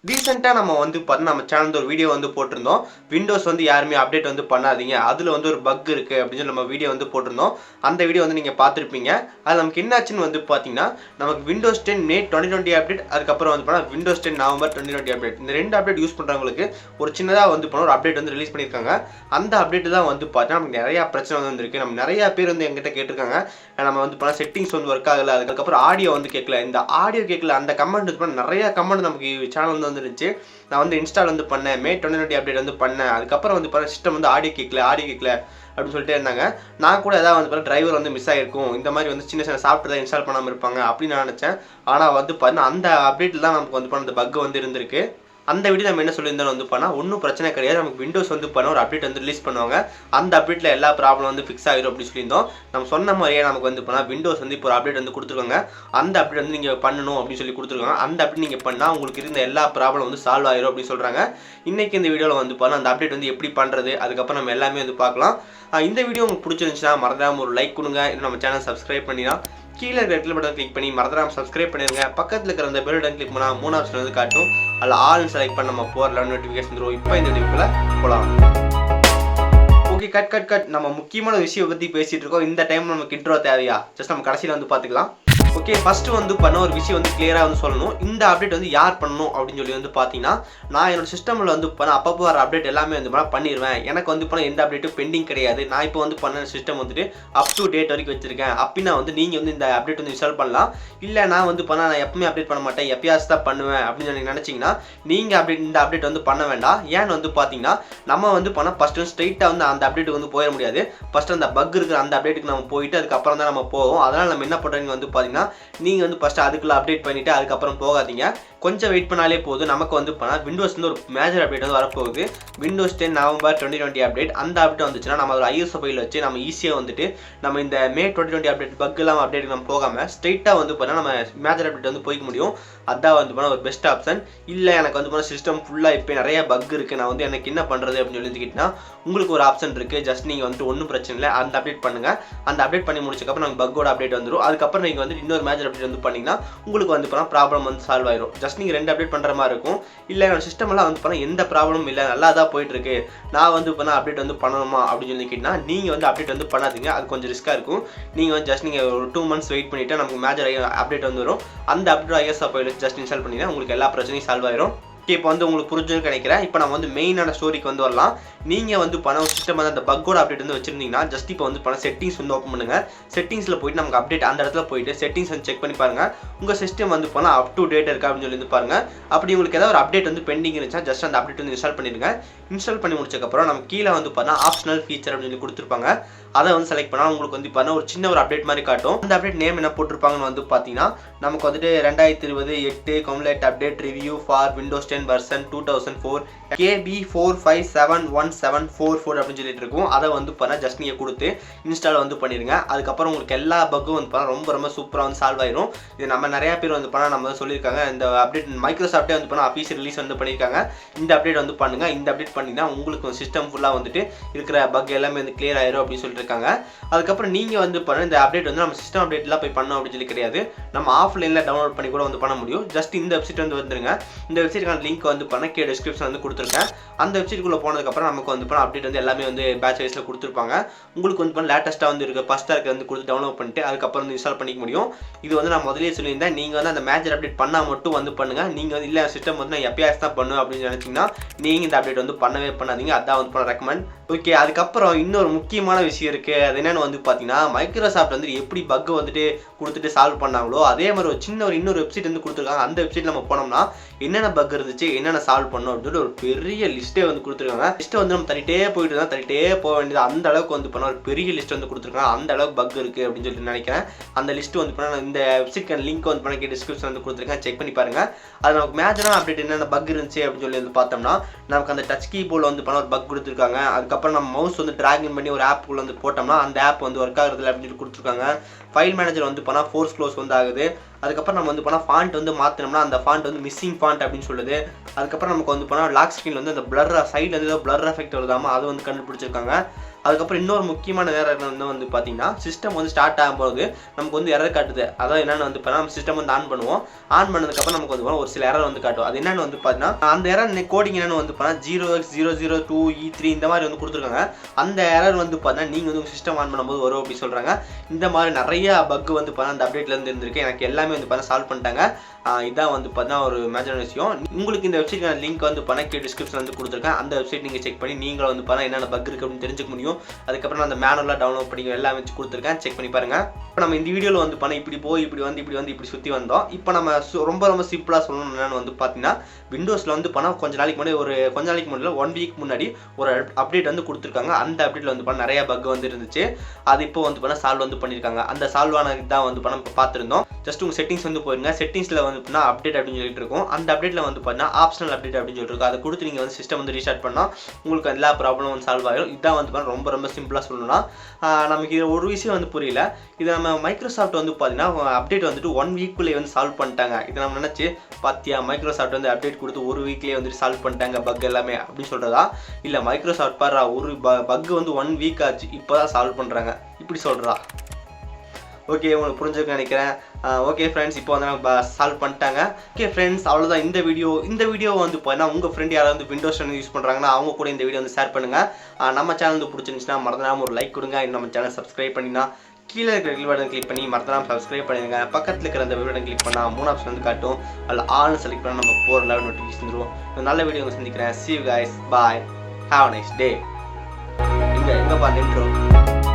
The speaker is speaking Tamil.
ரீசெண்டாக நம்ம வந்து பார்த்தா நம்ம சேனல் ஒரு வீடியோ வந்து போட்டிருந்தோம். விண்டோஸ் வந்து யாருமே அப்டேட் வந்து பண்ணாதீங்க, அதில் வந்து ஒரு பக் இருக்குது அப்படின்னு சொல்லி நம்ம வீடியோ வந்து போட்டிருந்தோம். அந்த வீடியோ வந்து நீங்கள் பார்த்துருப்பீங்க. அது நமக்கு என்னாச்சுன்னு வந்து பார்த்தீங்கன்னா, நமக்கு விண்டோஸ் 10 மே 2020 அப்டேட், அதுக்கப்புறம் வந்து பார்த்தா விண்டோஸ் 10 நவம்பர் 2020 அப்டேட், இந்த 2 அப்டேட் யூஸ் பண்ணுறவங்களுக்கு ஒரு சின்னதாக வந்து ஒரு அப்டேட் வந்து ரிலீஸ் பண்ணியிருக்காங்க. அந்த அப்டேட் தான் வந்து பார்த்தீங்கன்னா நமக்கு நிறையா பிரச்சனை வந்து இருக்குது. நம்ம நிறையா பேர் வந்து எங்கிட்ட கேட்டிருக்காங்க, நம்ம வந்து பார்த்தா செட்டிங்ஸ் வந்து ஒர்க் ஆகலை, அதுக்கப்புறம் ஆடியோ வந்து கேட்கல, இந்த ஆடியோ கேட்கல, அந்த கமெண்ட் வந்து நிறையா கமெண்ட் நமக்கு சேனல் வந்து வந்துருந்துச்சு. நான் வந்து இன்ஸ்டால் வந்து பண்ணேன், மே 2020 அப்டேட் வந்து பண்ணேன், அதுக்கப்புறம் வந்து பார்த்தா சிஸ்டம் வந்து ஆடியோ கேட்கல அப்படின்னு சொல்லிட்டே இருந்தாங்க. நான் கூட ஏதாவது வந்து பார்த்தா டிரைவர் வந்து மிஸ் ஆகிருக்கும், இந்த மாதிரி வந்து சின்ன சின்ன சாஃப்ட்வேர் இன்ஸ்டால் பண்ணாமல் இருப்பாங்க அப்படின்னு நான் நினச்சேன். ஆனால் வந்து பார்த்தீங்கன்னா அந்த அப்டேட்டில் தான் நமக்கு வந்து பண்ண அந்த பக் வந்து இருந்திருக்கு. அந்த வீடியோ நம்ம என்ன சொல்லியிருந்தோம் வந்து பண்ணால் ஒன்றும் பிரச்சனை கிடையாது, நமக்கு விண்டோஸ் வந்து பண்ண ஒரு அப்டேட் வந்து ரிலீஸ் பண்ணுவாங்க, அந்த அப்டேட்டில் எல்லா ப்ராப்ளம் வந்து ஃபிக்ஸ் ஆகிடும் அப்படின்னு சொல்லியிருந்தோம். நம்ம சொன்ன மாதிரியே நமக்கு வந்து பண்ணால் விண்டோஸ் வந்து இப்போ ஒரு அப்டேட் வந்து கொடுத்துருக்காங்க. அந்த அப்டேட் வந்து நீங்கள் பண்ணணும் அப்படின்னு சொல்லி கொடுத்துருக்காங்க. அந்த அப்டேட் நீங்கள் பண்ணால் உங்களுக்கு இருந்த எல்லா ப்ராப்ளம் வந்து சால்வ் ஆகிடும் அப்படின்னு சொல்கிறாங்க. இன்றைக்கி இந்த வீடியோவில் வந்து பண்ணால் அந்த அப்டேட் வந்து எப்படி பண்ணுறது, அதுக்கப்புறம் நம்ம எல்லாமே வந்து பார்க்கலாம். இந்த வீடியோ உங்களுக்கு பிடிச்சிருந்துச்சுன்னா மறந்துடாமல் ஒரு லைக் கொடுங்க, இன்னும் நம்ம சேனல் சப்ஸ்கிரைப் பண்ணினா கீழே ரெட் பட்டன் கிளிக் பண்ணி மறந்துடாம சப்ஸ்கிரைப் பண்ணிடுங்க. பக்கத்தில் இருக்கிற அந்த பெல் பட்டன் கிளிக் பண்ணால் 3 ஆப்ஷன் வந்து காட்டும், அதில் ஆல் செலக்ட் பண்ண நம்ம போகிற நோட்டிஃபிகேஷன் தரும். இப்போ இந்த வீடியோக்குள்ள போகலாம். ஓகே, கட் நம்ம முக்கியமான விஷயம் பற்றி பேசிகிட்டு இருக்கோம். இந்த டைம் நமக்கு இன்ட்ரோ தேவையா? ஜஸ்ட் நம்ம கடைசியில் வந்து பார்த்துக்கலாம். ஓகே, ஃபஸ்ட்டு வந்து பண்ண ஒரு விஷயம் வந்து கிளியராக வந்து சொல்லணும். இந்த அப்டேட் வந்து யார் பண்ணணும் அப்படின்னு சொல்லி வந்து பார்த்தீங்கன்னா, நான் என்னோட சிஸ்டமில் வந்து அப்பப்போ வர அப்டேட் எல்லாமே வந்து பண்ணிடுவேன். எனக்கு வந்து எந்த அப்டேட்டும் பெண்டிங் கிடையாது. நான் இப்போ வந்து பண்ண சிஸ்டம் வந்துட்டு அப் டு டேட் வரைக்கும் வச்சிருக்கேன். அப்படின்னா வந்து நீங்கள் வந்து இந்த அப்டேட் வந்து இன்ஸ்டால் பண்ணலாம். இல்லை நான் வந்து நான் எப்பவுமே அப்டேட் பண்ண மாட்டேன், எப்பயாச்சும் தான் பண்ணுவேன் அப்படின்னு சொல்லி நினச்சிங்கன்னா நீங்கள் இந்த அப்டேட் வந்து பண்ண வேண்டாம். ஏன்னு வந்து பார்த்தீங்கன்னா, நம்ம வந்து ஃபஸ்ட்டு வந்து ஸ்ட்ரைட்டாக வந்து அந்த அப்டேட்டுக்கு வந்து போயிட முடியாது. ஃபஸ்ட்டு அந்த பக் இருக்கிற அந்த அப்டேட்டுக்கு நம்ம போயிட்டு அதுக்கப்புறம் தான் நம்ம போவோம். அதனால் நம்ம என்ன பண்ணுறீங்க வந்து பார்த்தீங்கன்னா, நீங்கள் வந்து ஃபஸ்ட்டு அதுக்குள்ளே அப்டேட் பண்ணிவிட்டு அதுக்கப்புறம் போகாதீங்க. கொஞ்சம் வெயிட் பண்ணாலே போதும். நமக்கு வந்து விண்டோஸ் வந்து ஒரு மேஜர் அப்டேட் வந்து வரப்போகுது. Windows 10 November 2020 update. அந்த அப்டேட் வந்துச்சுன்னா நம்ம ஒரு ISO ஃபைல் வச்சு நம்ம ஈஸியாக வந்துட்டு நம்ம இந்த மே 2020 அப்டேட் பக் எல்லாம் அப்டேட் நம்ம போகாமல் ஸ்ட்ரைட்டாக வந்து நம்ம மேஜர் அப்டேட் வந்து போய்க்க முடியும். அதான் வந்து ஒரு பெஸ்ட் ஆப்ஷன். இல்லை எனக்கு வந்து சிஸ்டம் ஃபுல்லாக இப்போ நிறைய பக் இருக்குது, நான் வந்து எனக்கு என்ன பண்ணுறது அப்படின்னு சொல்லிக்கிட்டீங்கன்னா உங்களுக்கு ஒரு ஆப்ஷன் இருக்குது. ஜஸ்ட் நீங்கள் வந்துட்டு ஒன்றும் பிரச்சனை இல்லை, அந்த அப்டேட் பண்ணுங்கள். அந்த அப்டேட் பண்ணி முடிச்சக்கப்புறம் நமக்கு பக்கோட அப்டேட் வந்துடும். அதுக்கப்புறம் நீங்கள் வந்து இன்னொரு மேஜர் அப்டேட் வந்து பண்ணிங்கன்னா உங்களுக்கு வந்து ப்ராப்ளம் வந்து சால்வ் ஆயிடும். ஜஸ்ட் நீங்கள் 2 அப்டேட் பண்ணுற மாதிரி இருக்கும். இல்லை என்னோட சிஸ்டமெல்லாம் வந்து எந்த ப்ராப்ளமும் இல்லை, நல்லா தான் போயிட்டுருக்கு, நான் வந்து அப்டேட் வந்து பண்ணணுமா அப்படின்னு சொல்லி கேட்டிங்கன்னா நீங்கள் வந்து அப்டேட் வந்து பண்ணாதீங்க. அது கொஞ்சம் ரிஸ்க்காக இருக்கும். நீங்கள் வந்து ஜஸ்ட் நீங்கள் ஒரு 2 months வெயிட் பண்ணிவிட்டு நமக்கு மேஜர் அப்டேட் வந்து வரும். அந்த update ISO file just install பண்ணிங்கன்னா உங்களுக்கு எல்லா பிரச்சனையும் சால்வ் ஆயிடும். இப்போ வந்து உங்களுக்கு புரிஞ்சுன்னு நினைக்கிறேன். இப்போ நம்ம வந்து மெயினான ஸ்டோரிக்கு வந்து வரலாம். நீங்கள் வந்து சிஸ்டம் வந்து அந்த பக்கோட அப்டேட் வந்து வச்சிருந்தீங்கன்னா ஜஸ்ட் இப்போ வந்து செட்டிங்ஸ் வந்து ஓப்பன் பண்ணுங்கள். செட்டிங்ஸில் போயிட்டு நமக்கு அப்டேட் அந்த இடத்துல போயிட்டு செட்டிங்ஸ் வந்து செக் பண்ணி பாருங்கள். உங்கள் சிஸ்டம் வந்து அப் டு டேட் இருக்கா அப்படின்னு சொல்லி பாருங்கள். அப்படி உங்களுக்கு ஏதாவது ஒரு அப்டேட் வந்து பெண்டிங் இருந்துச்சுன்னா ஜஸ்ட் அந்த அப்டேட் வந்து இன்ஸ்டால் பண்ணிடுங்க. இன்ஸ்டால் பண்ணி முடிச்சக்கப்புறம் நம்ம கீழே வந்து ஆப்ஷனல் ஃபீச்சர் அப்படின்னு சொல்லி கொடுத்துருப்பாங்க. அதை வந்து செலக்ட் பண்ணால் உங்களுக்கு வந்து ஒரு சின்ன ஒரு அப்டேட் மாதிரி காட்டும். அந்த அப்டேட் நேம் என்ன போட்டிருப்பாங்கன்னு வந்து பார்த்தீங்கன்னா நமக்கு வந்துட்டு 2020 8 complete update review for Windows 10 version 2004 KB45717444 அப்படின்னு சொல்லிட்டு இருக்கும். அதை வந்து ஜஸ்ட் நீங்கள் கொடுத்து இன்ஸ்டால் வந்து பண்ணிடுங்க. அதுக்கப்புறம் உங்களுக்கு எல்லா பக்கும் வந்து ரொம்ப ரொம்ப சூப்பராக வந்து சால்வ் ஆயிரும். இது நம்ம நிறைய பேர் வந்து நம்ம சொல்லியிருக்காங்க. இந்த அப்டேட் மைக்ரோசாஃப்ட்டே வந்து அஃபீஷியல் ரிலீஸ் வந்து பண்ணியிருக்காங்க. இந்த அப்டேட் வந்து பண்ணுங்கள். இந்த அப்டேட் பண்ணிங்கன்னா உங்களுக்கு சிஸ்டம் ஃபுல்லாக வந்துட்டு இருக்கிற பக் எல்லாமே வந்து கிளியர் ஆயிரும் அப்படின்னு சொல்லிட்டு இருக்காங்க. அதுக்கப்புறம் நீங்கள் வந்து இந்த அப்டேட் வந்து நம்ம சிஸ்டம் அப்டேட்லாம் போய் பண்ணோம் அப்படின்னு சொல்லி கிடையாது, நம்ம ஆஃப்லைனில் டவுன்லோட் பண்ணி கூட வந்து பண்ண முடியும். ஜஸ்ட் இந்த வெப்சைட் வந்து வந்துருங்க. இந்த வெப்சைட்டுக்கான லிங்க் வந்து கீழே டிஸ்கிரிப்ஷன் வந்து கொடுத்துருக்கேன். அந்த வெப்சைட்டுக்குள்ளே போனதுக்கப்புறம் நமக்கு வந்து அப்டேட் வந்து எல்லாமே வந்து பேட்ச் வைஸில் கொடுத்துருப்பாங்க. உங்களுக்கு வந்து லேட்டஸ்ட்டாக வந்து இருக்க ஃபஸ்ட்டாக இருக்க வந்து கொடுத்து டவுன்லோட் பண்ணிட்டு அதுக்கப்புறம் வந்து இன்ஸ்டால் பண்ணிக்க முடியும். இது வந்து நான் முதலே சொல்லியிருந்தேன், நீங்கள் வந்து அந்த மேஜர் அப்டேட் பண்ணால் மட்டும் வந்து பண்ணுங்கள். நீங்கள் வந்து இல்லை சிஸ்டம் வந்து நான் எப்பயாச்சும் தான் பண்ணுவேன் அப்படின்னு நினச்சிங்கன்னா நீங்கள் இந்த அப்டேட் வந்து பண்ணவே பண்ணாதீங்க. அதான் வந்து ரெக்கமெண்ட். ஓகே, அதுக்கப்புறம் இன்னொரு முக்கியமான விஷயம் இருக்குது. அது என்னென்னு வந்து பார்த்தீங்கன்னா, மைக்ரோசாஃப்ட் வந்து எப்படி பக் வந்துட்டு கொடுத்துட்டு சால்வ் பண்ணாங்களோ அதே மாதிரி ஒரு சின்ன இன்னொரு வெப்சைட் வந்து கொடுத்துருக்காங்க. அந்த வெப்சைட் நம்ம போனோம்னா என்னென்ன பக் இருந்துச்சு, என்னென்ன சால்வ் பண்ணோம் அப்படின்னு ஒரு பெரிய லிஸ்ட்டே வந்து கொடுத்துருக்காங்க. லிஸ்ட்டை வந்து நம்ம தள்ளிட்டே போக வேண்டியது, அந்த அளவுக்கு வந்து ஒரு பெரிய லிஸ்ட் வந்து கொடுத்துருக்காங்க. அந்த அளவுக்கு பக் இருக்குது அப்படின்னு சொல்லி நினைக்கிறேன். அந்த லிஸ்ட்டு வந்து இந்த வெப்சைட்க்கு லிங்க் வந்து டிஸ்கிரிப்ஷன் வந்து கொடுத்துருக்கேன், செக் பண்ணி பாருங்கள். அது நமக்கு மேஜரான அப்டேட் என்னென்ன பக் இருந்துச்சு அப்படின்னு சொல்லி வந்து பார்த்தோம்னா நமக்கு அந்த டச் கீபோர்டில் வந்து ஒரு பக் கொடுத்துருக்காங்க. அதுக்கப்புறம் நம்ம மவுஸ் வந்து டிராகிங் பண்ணி ஒரு ஆப்புக்குள்ளே வந்து போட்டோம்னா அந்த ஆப் வந்து ஒர்க் ஆகுறதுல அப்படின்னு சொல்லி கொடுத்துருக்காங்க. ஃபைல் மேனேஜர் வந்து ஃபோர்ஸ் க்ளோஸ் வந்து ஆகுது. அதுக்கப்புறம் நம்ம வந்து ஃபாண்ட் வந்து மாற்றினோம்னா அந்த ஃபாண்ட் வந்து மிஸ்ஸிங் ஃபாண்ட் அப்படின்னு சொல்லுது. அதுக்கப்புறம் நமக்கு வந்து லாக் ஸ்க்ரீனில் வந்து அந்த பிளர் சைடில் வந்து பிளர் எஃபெக்ட் வருதாமல் அதை வந்து கண்டுபிடிச்சிருக்காங்க. அதுக்கப்புறம் இன்னொரு முக்கியமான வேறு என்ன வந்து பார்த்தீங்கன்னா சிஸ்டம் வந்து ஸ்டார்ட் ஆகும்போது நமக்கு வந்து எரர் காட்டுது. அதாவது என்னென்னு வந்து பார்த்தீங்கன்னா நம்ம சிஸ்டம் வந்து ஆன் பண்ணுவோம். ஆன் பண்ணதுக்கப்புறம் நமக்கு வந்து ஒரு சில எரர் வந்து காட்டும். அது என்னென்னு வந்து பார்த்தீங்கன்னா அந்த எரர் கோடிங் என்னென்னு வந்து பார்த்தீங்கன்னா 0x002E3 இந்த மாதிரி வந்து கொடுத்துருக்காங்க. அந்த எரர் வந்து பார்த்தீங்கன்னா நீங்கள் வந்து சிஸ்டம் ஆன் பண்ணும்போது வரும் அப்படி சொல்கிறாங்க. இந்த மாதிரி நிறைய பக் வந்து பார்த்தீங்கன்னா அந்த அப்டேட்லேருந்து இருந்திருக்கு. எனக்கு எல்லாமே வந்து பார்த்தீங்கன்னா சால்வ் பண்ணிட்டாங்க. இதான் வந்து பார்த்தீங்கன்னா ஒரு மேஜரான விஷயம். உங்களுக்கு இந்த வெப்சைட் லிங்க் வந்து பண்ண டிஸ்கிரிப்ஷன் வந்து கொடுத்துருக்கேன். அந்த வெப்சைட் நீங்கள் செக் பண்ணி நீங்களும் வந்து பார்த்தீங்கன்னா என்னென்ன பக் இருக்குது அப்படின்னு தெரிஞ்சுக்க முடியும். அதுக்கப்புறம் நான் அந்த மேனுவலாக டவுன்லோட் பண்ணி எல்லாம் வச்சு கொடுத்துருக்கேன். செக் பண்ணி பாருங்கள். இப்போ நம்ம இந்த வீடியோவில் வந்து பண்ண இப்படி போய் இப்படி சுற்றி வந்தோம். இப்போ நம்ம ரொம்ப சிம்பிளாக சொல்லணும் என்னென்னு வந்து பார்த்தீங்கன்னா விண்டோஸில் வந்து பண்ணால் கொஞ்ச நாளைக்கு முன்னாடி 1 வீக் முன்னாடி ஒரு அப்டேட் வந்து கொடுத்துருக்காங்க. அந்த அப்டேட்டில் வந்து பண்ண நிறைய பக் வந்து இருந்துச்சு. அது இப்போ வந்து பண்ண சால்வ் வந்து பண்ணியிருக்காங்க. அந்த சால்வ் ஆன தான் வந்து பண்ண பார்த்துருந்தோம். ஜஸ்ட் உங்கள் செட்டிங்ஸ் வந்து போயிருங்க. செட்டிங்ஸில் வந்து பண்ணால் அப்டேட் அப்படின்னு சொல்லிட்டு இருக்கும். அந்த அப்டேட்டில் வந்து பார்த்தீங்கன்னா ஆப்ஷனல் அப்டேட் அப்படின்னு சொல்லிட்டு இருக்கும். அதை கொடுத்து நீங்கள் வந்து சிஸ்டம் வந்து ரீஸ்டார்ட் பண்ணால் உங்களுக்கு எல்லா ப்ராப்ளமும் வந்து சால்வ் ஆகிடும். இதான் வந்து பண்ண ரொம்ப சிம்பிளாக சொல்லணும்னா நமக்கு இது ஒரு விஷயம் வந்து புரியல. இது நம்ம மைக்ரோசாஃப்ட் வந்து பார்த்தீங்கன்னா அப்டேட் வந்துட்டு 1 வீக்குள்ளே வந்து சால்வ் பண்ணிட்டாங்க. இதை நம்ம நினச்சி பார்த்தியா மைக்ரோசாஃப்ட் வந்து அப்டேட் கொடுத்து 1 வீக்லேயே வந்துட்டு சால்வ் பண்ணிட்டாங்க பக் எல்லாமே அப்படின்னு சொல்கிறதா? இல்லை மைக்ரோசாஃப்ட் பாரு ஒரு பக் வந்து 1 வீக் ஆச்சு இப்போ தான் சால்வ் பண்ணுறாங்க இப்படி சொல்கிறா? ஓகே, உங்களுக்கு புரிஞ்சுக்க நினைக்கிறேன். ஓகே ஃப்ரெண்ட்ஸ், இப்போ வந்து நம்ம சால்வ் பண்ணிட்டாங்க. ஓகே ஃப்ரெண்ட்ஸ், அவ்வளோதான் இந்த வீடியோ வந்து பார்த்தீங்கன்னா உங்கள் ஃப்ரெண்ட் யாராவது வந்து விண்டோஸ் யூஸ் பண்ணுறாங்கன்னா அவங்க கூட இந்த வீடியோ வந்து ஷேர் பண்ணுங்கள். நம்ம சேனல் வந்து பிடிச்சிருந்துச்சுன்னா மறந்துடாமல் ஒரு லைக் கொடுங்க. இன்னும் நம்ம சேனல் சப்ஸ்கிரைப் பண்ணினா கீழே இருக்கிற பெல் பட்டன் கிளிக் பண்ணி மறந்துடாமல் சப்ஸ்கிரைப் பண்ணிடுங்க. பக்கத்தில் இருக்கிற அந்த பெல் பட்டன் கிளிக் பண்ணால் 3 ஆப்ஷன் வந்து காட்டும். அதில் ஆல்னு செலக்ட் பண்ணால் நம்ம போகிற லெவல் நோட்டிஃபிகேஷன் வந்துடும். நல்ல வீடியோ சந்திக்கிறேன். See you guys. Bye. Have a nice day. எங்கே பாருங்க.